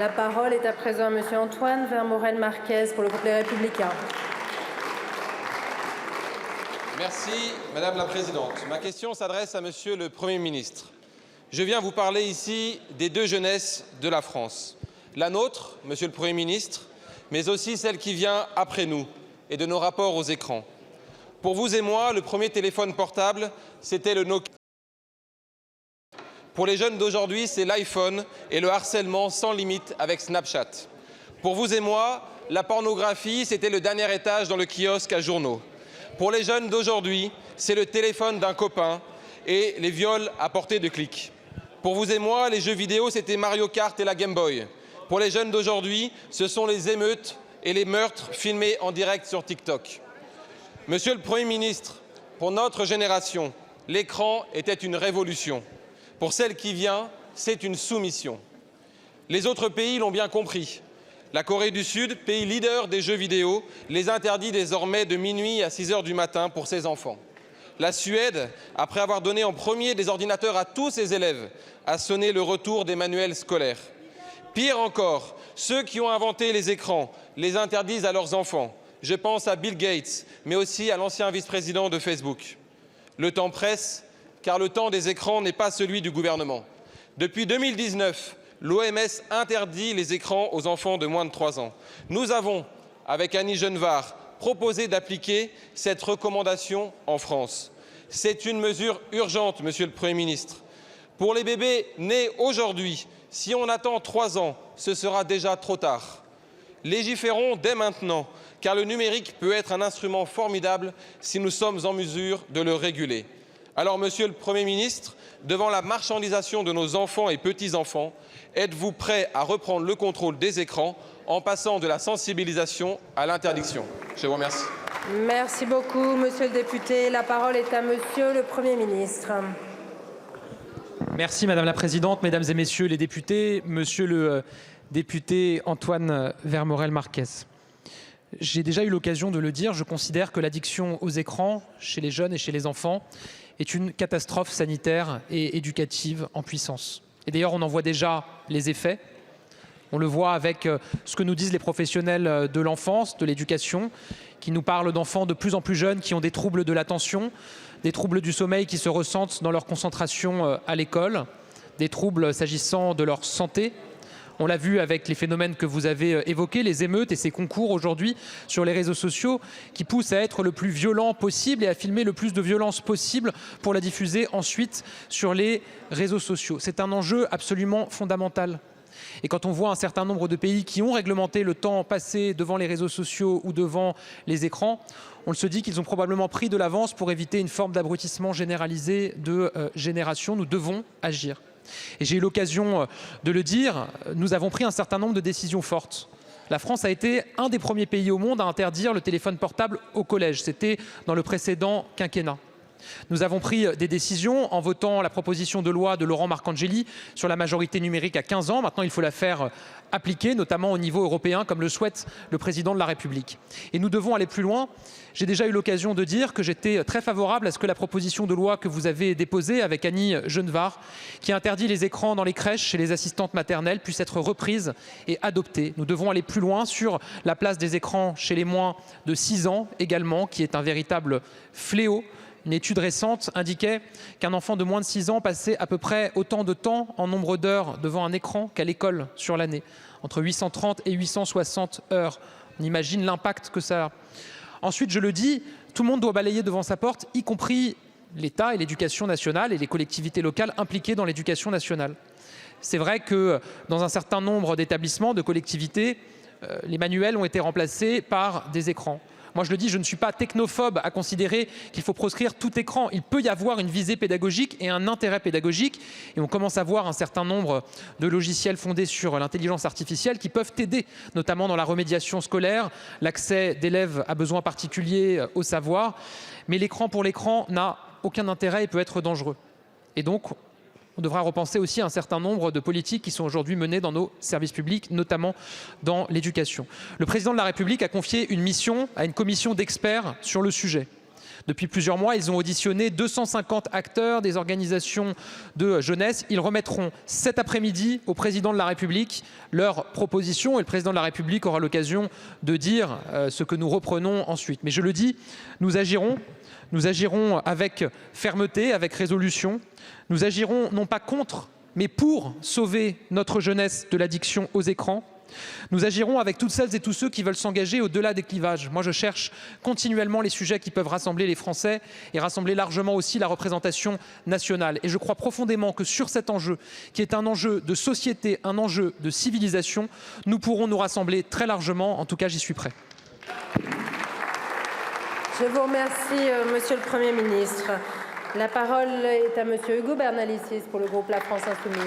La parole est à présent à Monsieur Antoine Vermorel-Marquez pour le groupe Les Républicains. Merci, Madame la Présidente. Ma question s'adresse à Monsieur le Premier ministre. Je viens vous parler ici des deux jeunesses de la France. La nôtre, Monsieur le Premier ministre, mais aussi celle qui vient après nous et de nos rapports aux écrans. Pour vous et moi, le premier téléphone portable, c'était le Nokia. Pour les jeunes d'aujourd'hui, c'est l'iPhone et le harcèlement sans limite avec Snapchat. Pour vous et moi, la pornographie, c'était le dernier étage dans le kiosque à journaux. Pour les jeunes d'aujourd'hui, c'est le téléphone d'un copain et les viols à portée de clic. Pour vous et moi, les jeux vidéo, c'était Mario Kart et la Game Boy. Pour les jeunes d'aujourd'hui, ce sont les émeutes et les meurtres filmés en direct sur TikTok. Monsieur le Premier ministre, pour notre génération, l'écran était une révolution. Pour celle qui vient, c'est une soumission. Les autres pays l'ont bien compris. La Corée du Sud, pays leader des jeux vidéo, les interdit désormais de minuit à 6 h du matin pour ses enfants. La Suède, après avoir donné en premier des ordinateurs à tous ses élèves, a sonné le retour des manuels scolaires. Pire encore, ceux qui ont inventé les écrans les interdisent à leurs enfants. Je pense à Bill Gates, mais aussi à l'ancien vice-président de Facebook. Le temps presse, car le temps des écrans n'est pas celui du gouvernement. Depuis 2019, l'OMS interdit les écrans aux enfants de moins de 3 ans. Nous avons, avec Annie Genevard, proposé d'appliquer cette recommandation en France. C'est une mesure urgente, Monsieur le Premier ministre. Pour les bébés nés aujourd'hui, si on attend 3 ans, ce sera déjà trop tard. Légiférons dès maintenant, car le numérique peut être un instrument formidable si nous sommes en mesure de le réguler. Alors, Monsieur le Premier ministre, devant la marchandisation de nos enfants et petits-enfants, êtes-vous prêt à reprendre le contrôle des écrans en passant de la sensibilisation à l'interdiction? Je vous remercie. Merci beaucoup, Monsieur le député. La parole est à Monsieur le Premier ministre. Merci Madame la Présidente, Mesdames et Messieurs les députés, Monsieur le député Antoine Vermorel-Marquez. J'ai déjà eu l'occasion de le dire, je considère que l'addiction aux écrans chez les jeunes et chez les enfants est une catastrophe sanitaire et éducative en puissance. Et d'ailleurs, on en voit déjà les effets. On le voit avec ce que nous disent les professionnels de l'enfance, de l'éducation, qui nous parlent d'enfants de plus en plus jeunes qui ont des troubles de l'attention, des troubles du sommeil qui se ressentent dans leur concentration à l'école, des troubles s'agissant de leur santé. On l'a vu avec les phénomènes que vous avez évoqués, les émeutes et ces concours aujourd'hui sur les réseaux sociaux qui poussent à être le plus violent possible et à filmer le plus de violence possible pour la diffuser ensuite sur les réseaux sociaux. C'est un enjeu absolument fondamental. Et quand on voit un certain nombre de pays qui ont réglementé le temps passé devant les réseaux sociaux ou devant les écrans, on se dit qu'ils ont probablement pris de l'avance pour éviter une forme d'abrutissement généralisé de générations. Nous devons agir. Et j'ai eu l'occasion de le dire, nous avons pris un certain nombre de décisions fortes. La France a été un des premiers pays au monde à interdire le téléphone portable au collège. C'était dans le précédent quinquennat. Nous avons pris des décisions en votant la proposition de loi de Laurent Marcangeli sur la majorité numérique à 15 ans. Maintenant, il faut la faire appliquer, notamment au niveau européen, comme le souhaite le président de la République. Et nous devons aller plus loin. J'ai déjà eu l'occasion de dire que j'étais très favorable à ce que la proposition de loi que vous avez déposée avec Annie Genevard, qui interdit les écrans dans les crèches chez les assistantes maternelles, puisse être reprise et adoptée. Nous devons aller plus loin sur la place des écrans chez les moins de 6 ans également, qui est un véritable fléau. Une étude récente indiquait qu'un enfant de moins de 6 ans passait à peu près autant de temps en nombre d'heures devant un écran qu'à l'école sur l'année, entre 830 et 860 heures. On imagine l'impact que ça a. Ensuite, je le dis, tout le monde doit balayer devant sa porte, y compris l'État et l'éducation nationale et les collectivités locales impliquées dans l'éducation nationale. C'est vrai que dans un certain nombre d'établissements, de collectivités, les manuels ont été remplacés par des écrans. Moi, je le dis, je ne suis pas technophobe à considérer qu'il faut proscrire tout écran. Il peut y avoir une visée pédagogique et un intérêt pédagogique. Et on commence à voir un certain nombre de logiciels fondés sur l'intelligence artificielle qui peuvent aider, notamment dans la remédiation scolaire, l'accès d'élèves à besoins particuliers au savoir. Mais l'écran pour l'écran n'a aucun intérêt et peut être dangereux. Et donc, on devra repenser aussi un certain nombre de politiques qui sont aujourd'hui menées dans nos services publics, notamment dans l'éducation. Le président de la République a confié une mission à une commission d'experts sur le sujet. Depuis plusieurs mois, ils ont auditionné 250 acteurs des organisations de jeunesse. Ils remettront cet après-midi au président de la République leurs propositions et le président de la République aura l'occasion de dire ce que nous reprenons ensuite. Mais je le dis, nous agirons avec fermeté, avec résolution. Nous agirons non pas contre, mais pour sauver notre jeunesse de l'addiction aux écrans. Nous agirons avec toutes celles et tous ceux qui veulent s'engager au-delà des clivages. Moi, je cherche continuellement les sujets qui peuvent rassembler les Français et rassembler largement aussi la représentation nationale. Et je crois profondément que sur cet enjeu, qui est un enjeu de société, un enjeu de civilisation, nous pourrons nous rassembler très largement. En tout cas, j'y suis prêt. Je vous remercie, Monsieur le Premier ministre. La parole est à Monsieur Hugo Bernalicis pour le groupe La France Insoumise.